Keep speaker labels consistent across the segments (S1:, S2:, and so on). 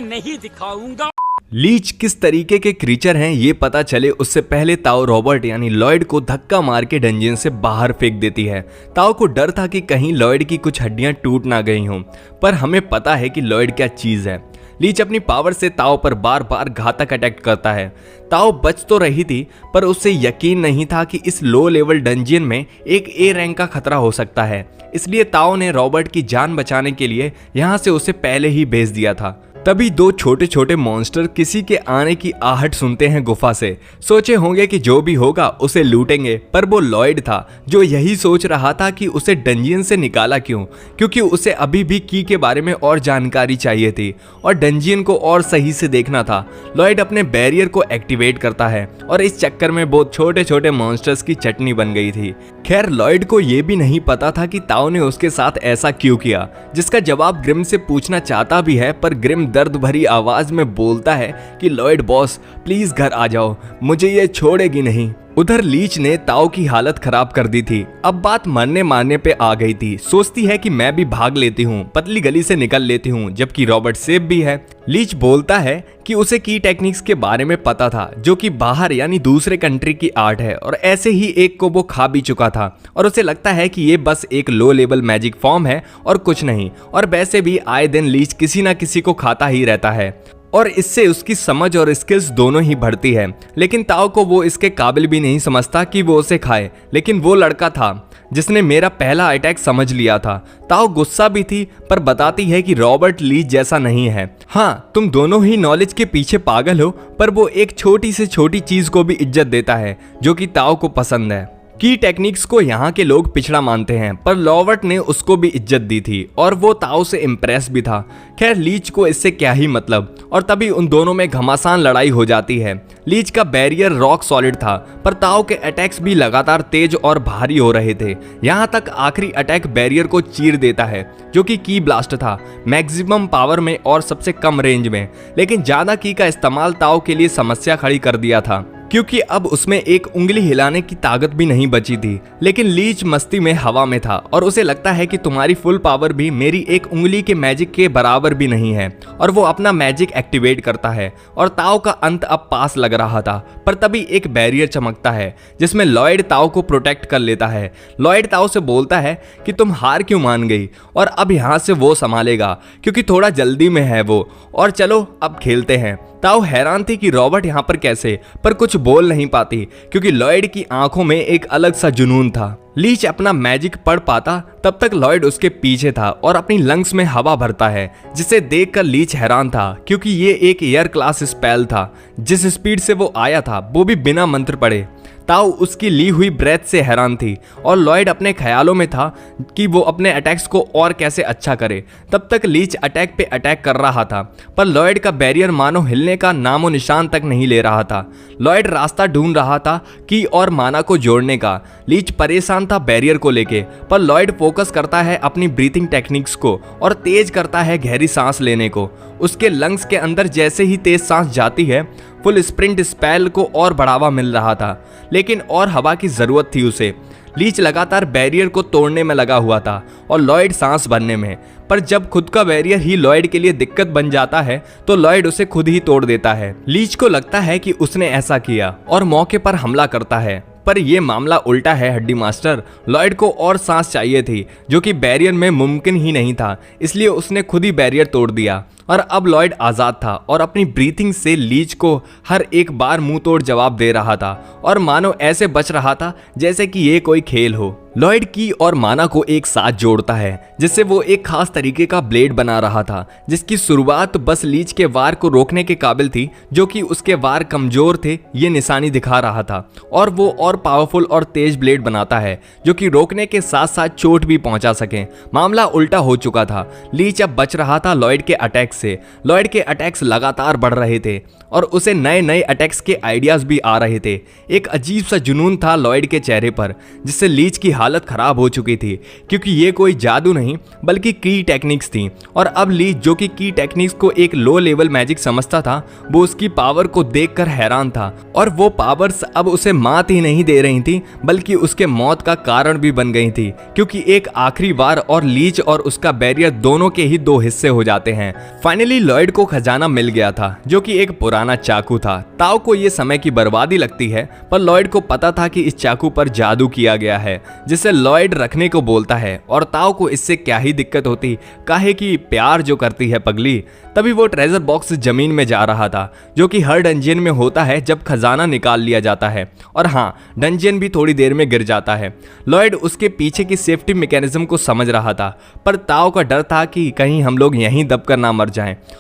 S1: नहीं दिखाऊंगा।
S2: लीच किस तरीके के क्रीचर हैं ये पता चले उससे पहले ताओ रॉबर्ट यानी लॉयड को धक्का मार के डंजियन से बाहर फेंक देती है। ताओ को डर था कि कहीं लॉयड की कुछ हड्डियां टूट ना गई हों, पर हमें पता है कि लॉयड क्या चीज है। लीच अपनी पावर से ताओ पर बार बार घातक अटैक करता है। ताओ बच तो रही थी, पर उसे यकीन नहीं था कि इस लो लेवल डंजियन में एक ए रैंक का खतरा हो सकता है। इसलिए ताओ ने रॉबर्ट की जान बचाने के लिए यहाँ से उसे पहले ही भेज दिया था। तभी दो छोटे छोटे मॉन्स्टर किसी के आने की आहट सुनते हैं गुफा से। सोचे होंगे कि जो भी होगा उसे लूटेंगे, पर वो लॉयड था जो यही सोच रहा था कि उसे डंजियन से निकाला क्यों, क्योंकि उसे अभी भी की के बारे में और जानकारी चाहिए थी और डंजियन को और सही से देखना था। लॉयड अपने बैरियर को एक्टिवेट करता है और इस चक्कर में बहुत छोटे छोटे मॉन्स्टर्स की चटनी बन गई थी। खैर लॉयड को यह भी नहीं पता था कि ताओ ने उसके साथ ऐसा क्यों किया, जिसका जवाब ग्रिम से पूछना चाहता भी है, पर ग्रिम दर्द भरी आवाज में बोलता है कि लॉयड बॉस प्लीज घर आ जाओ, मुझे ये छोड़ेगी नहीं। उधर लीच ने ताओ की हालत खराब कर दी थी। अब बात मरने मारने पे आ गई थी। सोचती है कि मैं भी भाग लेती हूँ, पतली गली से निकल लेती हूँ, जबकि रॉबर्ट सेफ भी है। लीच बोलता है कि उसे की टेक्निक्स के बारे में पता था, जो कि बाहर यानी दूसरे कंट्री की आर्ट है, और ऐसे ही एक को वो खा भी चुका था और उसे लगता है कि ये बस एक लो लेवल मैजिक फॉर्म है और कुछ नहीं। और वैसे भी आए दिन लीच किसी ना किसी को खाता ही रहता है और इससे उसकी समझ और स्किल्स दोनों ही बढ़ती है। लेकिन ताओ को वो इसके काबिल भी नहीं समझता कि वो उसे खाए, लेकिन वो लड़का था जिसने मेरा पहला अटैक समझ लिया था। ताओ गुस्सा भी थी, पर बताती है कि रॉबर्ट लीच जैसा नहीं है। हाँ, तुम दोनों ही नॉलेज के पीछे पागल हो, पर वो एक छोटी से छोटी चीज को भी इज्जत देता है जो कि ताओ को पसंद है। की टेक्निक्स को यहाँ के लोग पिछड़ा मानते हैं, पर रॉबर्ट ने उसको भी इज्जत दी थी और वो ताओ से इम्प्रेस भी था। खैर लीच को इससे क्या ही मतलब, और तभी उन दोनों में घमासान लड़ाई हो जाती है। लीच का बैरियर रॉक सॉलिड था, पर ताओ के अटैक्स भी लगातार तेज और भारी हो रहे थे। यहाँ तक आखिरी अटैक बैरियर को चीर देता है, जो कि की ब्लास्ट था, मैक्सिमम पावर में और सबसे कम रेंज में। लेकिन ज्यादा की का इस्तेमाल ताओ के लिए समस्या खड़ी कर दिया था, क्योंकि अब उसमें एक उंगली हिलाने की ताकत भी नहीं बची थी। लेकिन लीच मस्ती में हवा में था और उसे लगता है कि तुम्हारी फुल पावर भी मेरी एक उंगली के मैजिक के बराबर भी नहीं है, और वो अपना मैजिक एक्टिवेट करता है और ताओ का अंत अब पास लग रहा था। पर तभी एक बैरियर चमकता है जिसमें लॉयड ताओ को प्रोटेक्ट कर लेता है। लॉयड ताओ से बोलता है कि तुम हार क्यों मान गई, और अब यहाँ से वो संभालेगा क्योंकि थोड़ा जल्दी में है वो, और चलो अब खेलते हैं। ताओ हैरान थी कि रॉबर्ट यहाँ पर कैसे, पर कुछ बोल नहीं पाती क्योंकि लॉयड की आंखों में एक अलग सा जुनून था। लीच अपना मैजिक पढ़ पाता तब तक लॉयड उसके पीछे था और अपनी लंग्स में हवा भरता है, जिसे देखकर लीच हैरान था क्योंकि ये एक एयर क्लास स्पेल था। जिस स्पीड से वो आया था वो भी बिना मंत्र पढ़े। ताओ उसकी ली हुई ब्रेथ से हैरान थी और लॉयड अपने ख्यालों में था कि वो अपने अटैक्स को और कैसे अच्छा करे। तब तक लीच अटैक पे अटैक कर रहा था, पर लॉयड का बैरियर मानो हिलने का नामो निशान तक नहीं ले रहा था। लॉयड रास्ता ढूंढ रहा था की और माना को जोड़ने का। लीच परेशान था बैरियर को लेके, पर लॉयड फोकस करता है अपनी ब्रीथिंग टेक्निक्स को और तेज करता है गहरी सांस लेने को। उसके लंग्स के अंदर जैसे ही तेज सांस जाती है, फुल स्प्रिंट स्पेल को और बढ़ावा मिल रहा था, लेकिन और हवा की जरूरत थी उसे। लीच लगातार बैरियर को तोड़ने में लगा हुआ था और लॉयड सांस भरने में, पर जब खुद का बैरियर ही लॉयड के लिए दिक्कत बन जाता है तो लॉयड उसे खुद ही तोड़ देता है। लीच को लगता है कि उसने ऐसा किया और मौके पर हमला करता है, पर यह मामला उल्टा है हड्डी मास्टर। लॉयड को और सांस चाहिए थी, जो कि बैरियर में मुमकिन ही नहीं था, इसलिए उसने खुद ही बैरियर तोड़ दिया और अब लॉयड आजाद था और अपनी ब्रीथिंग से लीच को हर एक बार मुंह तोड़ जवाब दे रहा था और मानो ऐसे बच रहा था जैसे कि ये कोई खेल हो। लॉयड की और माना को एक साथ जोड़ता है, जिससे वो एक खास तरीके का ब्लेड बना रहा था, जिसकी शुरुआत बस लीच के वार को रोकने के काबिल थी, जो कि उसके वार कमजोर थे ये निशानी दिखा रहा था, और वो और पावरफुल और तेज ब्लेड बनाता है जो कि रोकने के साथ साथ चोट भी पहुंचा सके। मामला उल्टा हो चुका था। लीच अब बच रहा था लॉयड के अटैक से। लॉयड के अटैक्स लगातार बढ़ रहे थे और उसे नए नए अटैक्स के आइडियाज भी आ रहे थे। एक अजीब सा जुनून था लॉयड के चेहरे पर, जिससे लीच की हालत खराब हो चुकी थी, क्योंकि ये कोई जादू नहीं बल्कि की टेक्निक्स थी। और अब लीच, जो कि की टेक्निक्स को एक लो लेवल मैजिक समझता था, वो उसकी पावर को देखकर हैरान था, और वो पावर्स अब उसे मात ही नहीं दे रही थी बल्कि उसके मौत का कारण भी बन गई थी, क्योंकि एक आखिरी वार और लीच और उसका बैरियर दोनों के ही दो हिस्से हो जाते हैं। फाइनली लॉयड को खजाना मिल गया था, जो कि एक पुराना चाकू था। ताओ को ये समय की बर्बादी लगती है, पर लॉयड को पता था कि इस चाकू पर जादू किया गया है, जिसे लॉयड रखने को बोलता है। और ताओ को इससे क्या ही दिक्कत होती, काहे कि प्यार जो करती है पगली। तभी वो ट्रेजर बॉक्स जमीन में जा रहा था, जो कि हर डंजियन में होता है जब खजाना निकाल लिया जाता है। और हाँ, डंजियन भी थोड़ी देर में गिर जाता है। लॉयड उसके पीछे की सेफ्टी मैकेनिज्म को समझ रहा था, पर ताओ का डर था कि कहीं हम लोग यहीं दबकर ना मर जाएं।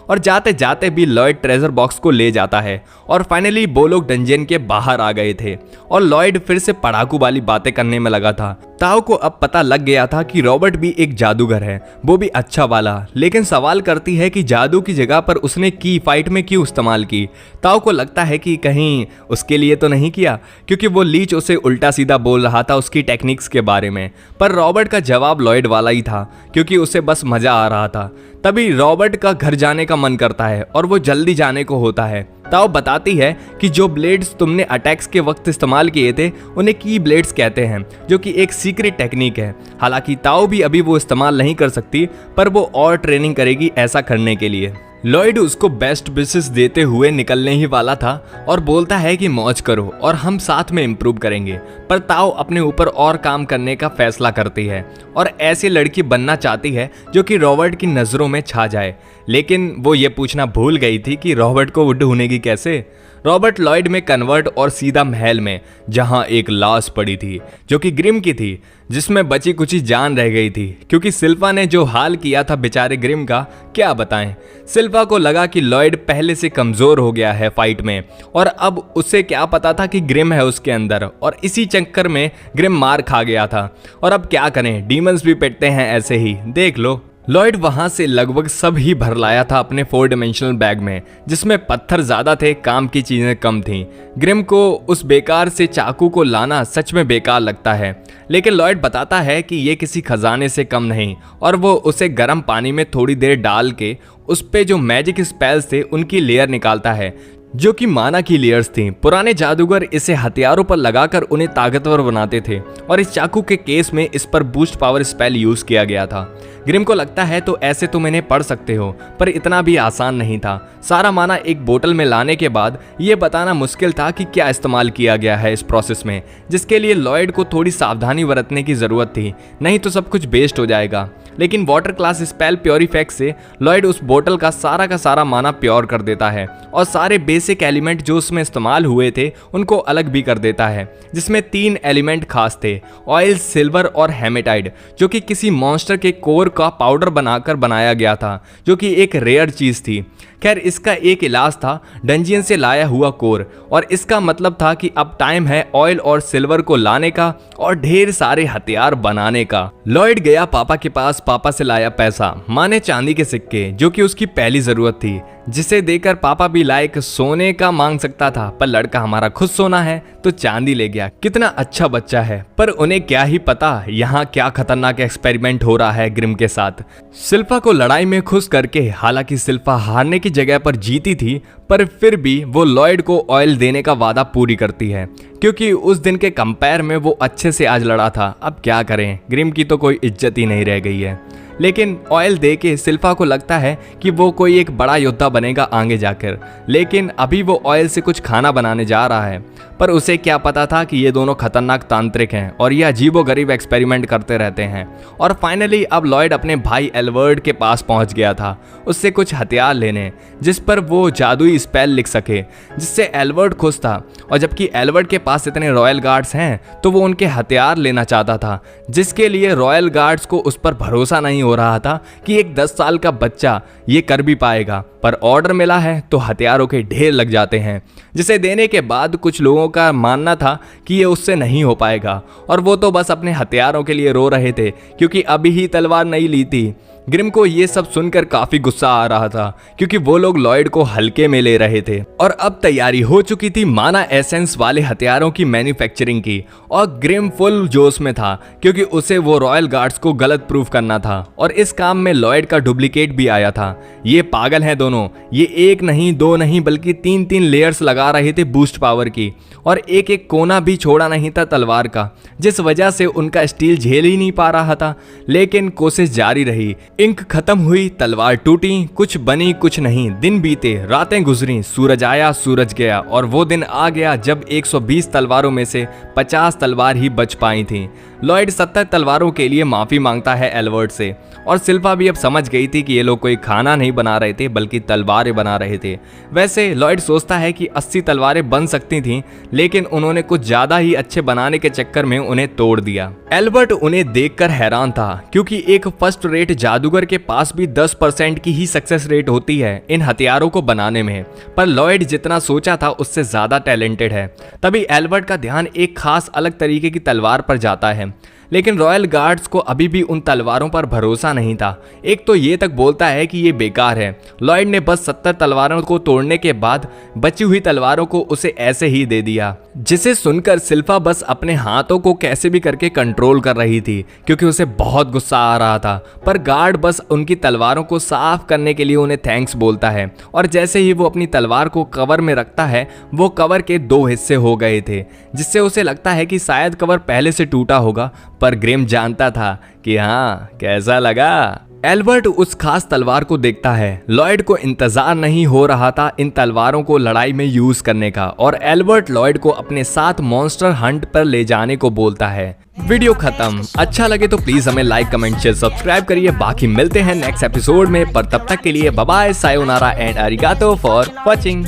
S2: और जाते जाते भी लॉयड ट्रेजर बॉक्स को ले जाता है। और फाइनली वो लोग डंजियन के बाहर आ गए थे और लॉयड फिर से पढ़ाकू वाली बातें करने में लगा था। ताओ को अब पता लग गया था कि रॉबर्ट भी एक जादूगर है, वो भी अच्छा वाला। लेकिन सवाल करती है कि जादू की जगह पर उसने की फाइट में क्यों इस्तेमाल की। ताओ को लगता है कि कहीं उसके लिए तो नहीं किया, क्योंकि वो लीच उसे उल्टा सीधा बोल रहा था उसकी टेक्निक्स के बारे में। पर रॉबर्ट का जवाब लॉयड वाला ही था, क्योंकि उसे बस मजा आ रहा था। तभी रॉबर्ट का घर जाने का मन करता है और वो जल्दी जाने को होता है। ताओ बताती है कि जो ब्लेड्स तुमने अटैक्स के वक्त इस्तेमाल किए थे उन्हें की ब्लेड्स कहते हैं, जो कि एक सीक्रेट टेक्निक है। हालांकि ताओ भी अभी वो इस्तेमाल नहीं कर सकती, पर वो और ट्रेनिंग करेगी ऐसा करने के लिए। लॉयड उसको बेस्ट विशेस देते हुए निकलने ही वाला था और बोलता है कि मौज करो और हम साथ में इम्प्रूव करेंगे। पर ताओ अपने ऊपर और काम करने का फैसला करती है और ऐसी लड़की बनना चाहती है जो कि रॉबर्ट की नज़रों में छा जाए। लेकिन वो ये पूछना भूल गई थी कि रॉबर्ट को ढूंढेगी कैसे। रॉबर्ट लॉयड में कन्वर्ट और सीधा महल में, जहां एक लाश पड़ी थी जो कि ग्रिम की थी, जिसमें बची कुछ जान रह गई थी, क्योंकि सिल्फा ने जो हाल किया था बेचारे ग्रिम का क्या बताएं। सिल्फा को लगा कि लॉयड पहले से कमजोर हो गया है फाइट में, और अब उसे क्या पता था कि ग्रिम है उसके अंदर, और इसी चक्कर में ग्रिम मार खा गया था। और अब क्या करें, डीमंस भी पिटते हैं ऐसे ही, देख लो। लॉयड वहां से लगभग सब ही भर लाया था अपने 4 डायमेंशनल बैग में, जिसमें पत्थर ज्यादा थे, काम की चीजें कम थीं। ग्रिम को उस बेकार से चाकू को लाना सच में बेकार लगता है, लेकिन लॉयड बताता है कि ये किसी खजाने से कम नहीं, और वो उसे गर्म पानी में थोड़ी देर डाल के उस पे जो मैजिक स्पेल्स थे उनकी लेयर निकालता है, जो कि माना की लेयर्स थी। पुराने जादूगर इसे हथियारों पर लगाकर उन्हें ताकतवर बनाते थे, और इस चाकू के केस में इस पर बूस्ट पावर स्पेल यूज किया गया था। ग्रिम को लगता है तो ऐसे तुम इन्हें पढ़ सकते हो, पर इतना भी आसान नहीं था। सारा माना एक बोतल में लाने के बाद ये बताना मुश्किल था कि क्या इस्तेमाल किया गया है इस प्रोसेस में, जिसके लिए लॉयड को थोड़ी सावधानी बरतने की जरूरत थी, नहीं तो सब कुछ वेस्ट हो जाएगा। लेकिन वाटर क्लास स्पेल प्योरीफैक्ट से लॉयड उस बोतल का सारा माना प्योर कर देता है, और सारे बेसिक एलिमेंट जो उसमें इस्तेमाल हुए थे उनको अलग भी कर देता है, जिसमें 3 एलिमेंट खास थे, ऑयल, सिल्वर और हेमेटाइड, जो कि किसी मॉन्स्टर के कोर का पाउडर बनाकर बनाया गया था, जो कि एक रेयर चीज थी। खैर, इसका एक इलाज था डंजियन से लाया हुआ कोर, और इसका मतलब था कि अब टाइम है ऑयल और सिल्वर को लाने का और ढेर सारे हथियार बनाने का। लॉयड गया पापा के पास, पापा से लाया पैसा, माँ ने चांदी के सिक्के, जो कि उसकी पहली जरूरत थी, जिसे देकर पापा भी लायक सोने का मांग सकता था, पर लड़का हमारा खुद सोना है तो चांदी ले गया। कितना अच्छा बच्चा है। पर उन्हें क्या ही पता यहाँ क्या खतरनाक एक्सपेरिमेंट हो रहा है ग्रिम के साथ। सिल्फा को लड़ाई में खुश करके, हालांकि सिल्फा हारने की जगह पर जीती थी, पर फिर भी वो लॉयड को ऑयल देने का वादा पूरी करती है, क्योंकि उस दिन के कंपेयर में वो अच्छे से आज लड़ा था। अब क्या करें, ग्रिम की तो कोई इज्जत ही नहीं रह गई है। लेकिन ऑयल देके सिल्फा को लगता है कि वो कोई एक बड़ा योद्धा बनेगा आगे जाकर, लेकिन अभी वो ऑयल से कुछ खाना बनाने जा रहा है। पर उसे क्या पता था कि ये दोनों खतरनाक तांत्रिक हैं और ये अजीबोगरीब एक्सपेरिमेंट करते रहते हैं। और फाइनली अब लॉयड अपने भाई एल्वर्ड के पास पहुंच गया था, उससे कुछ हथियार लेने, जिस पर वो जादुई स्पेल लिख सके, जिससे एल्वर्ड खुश था। और जबकि एल्वर्ड के पास इतने रॉयल गार्ड्स हैं तो वो उनके हथियार लेना चाहता था, जिसके लिए रॉयल गार्ड्स को उस पर भरोसा नहीं हो रहा था कि एक 10 साल का बच्चा ये कर भी पाएगा। पर ऑर्डर मिला है तो हथियारों के ढेर लग जाते हैं, जिसे देने के बाद कुछ लोगों का मानना था कि ये उससे नहीं हो पाएगा, और वो तो बस अपने हथियारों के लिए रो रहे थे, क्योंकि अभी ही तलवार नहीं ली थी। ग्रिम को ये सब सुनकर काफी गुस्सा आ रहा था, क्योंकि वो लोग लॉयड को हल्के में ले रहे थे, और अब तैयारी हो चुकी थी माना एसेंस वाले हथियारों की मैन्युफैक्चरिंग की। और ग्रिम फुल जोश में था, क्योंकि उसे वो रॉयल गार्ड्स को गलत प्रूफ करना था, और इस काम में लॉयड का डुप्लीकेट भी आया था। ये पागल हैं दोनों, ये 1 नहीं 2 नहीं बल्कि 3-3 लेयर्स लगा रहे थे बूस्ट पावर की, और एक कोना भी छोड़ा नहीं था तलवार का, जिस वजह से उनका स्टील झेल ही नहीं पा रहा था। लेकिन कोशिश जारी रही। इंक खत्म हुई, तलवार टूटी, कुछ बनी कुछ नहीं। दिन बीते, रातें गुजरी, सूरज आया सूरज गया और वो दिन आ गया जब 120 तलवारों में से 50 तलवार ही बच पाई थी। लॉयड 70 तलवारों के लिए माफी मांगता है एल्बर्ट से और सिल्फा भी अब समझ गई थी कि ये लोग कोई खाना नहीं बना रहे थे बल्कि तलवारें बना रहे थे। वैसे लॉयड सोचता है कि 80 तलवारें बन सकती थीं, लेकिन उन्होंने कुछ ज्यादा ही अच्छे बनाने के चक्कर में उन्हें तोड़ दिया। एल्बर्ट उन्हें देखकर हैरान था क्योंकि एक फर्स्ट रेट जादूगर के पास भी 10% की ही सक्सेस रेट होती है इन हथियारों को बनाने में, पर लॉयड जितना सोचा था उससे ज्यादा टैलेंटेड है। तभी एल्बर्ट का ध्यान एक खास अलग तरीके की तलवार पर जाता है, लेकिन रॉयल गार्ड्स को अभी भी उन तलवारों पर भरोसा नहीं था। एक तो ये तक बोलता है कि ये बेकार है। लॉयड ने बस 70 तलवारों को तोड़ने के बाद बची हुई तलवारों को उसे ऐसे ही दे दिया, जिसे सुनकर सिल्फा बस अपने हाथों को कैसे भी करके कंट्रोल कर रही थी क्योंकि उसे बहुत गुस्सा आ रहा था। पर गार्ड बस उनकी तलवारों को साफ करने के लिए उन्हें थैंक्स बोलता है और जैसे ही वो अपनी तलवार को कवर में रखता है, वो कवर के 2 हिस्से हो गए थे, जिससे उसे लगता है कि शायद कवर पहले से टूटा होगा। पर ग्रिम जानता था कि हाँ, कैसा लगा। एल्बर्ट उस खास तलवार को देखता है। लॉयड को इंतजार नहीं हो रहा था इन तलवारों को लड़ाई में यूज करने का और एल्बर्ट लॉयड को अपने साथ मॉन्स्टर हंट पर ले जाने को बोलता है। वीडियो खत्म। अच्छा लगे तो प्लीज हमें लाइक कमेंट शेयर सब्सक्राइब करिए। बाकी मिलते हैं नेक्स्ट एपिसोड में, पर तब तक के लिए बाय बाय, सायोनारा एंड अरिगातो फॉर वाचिंग।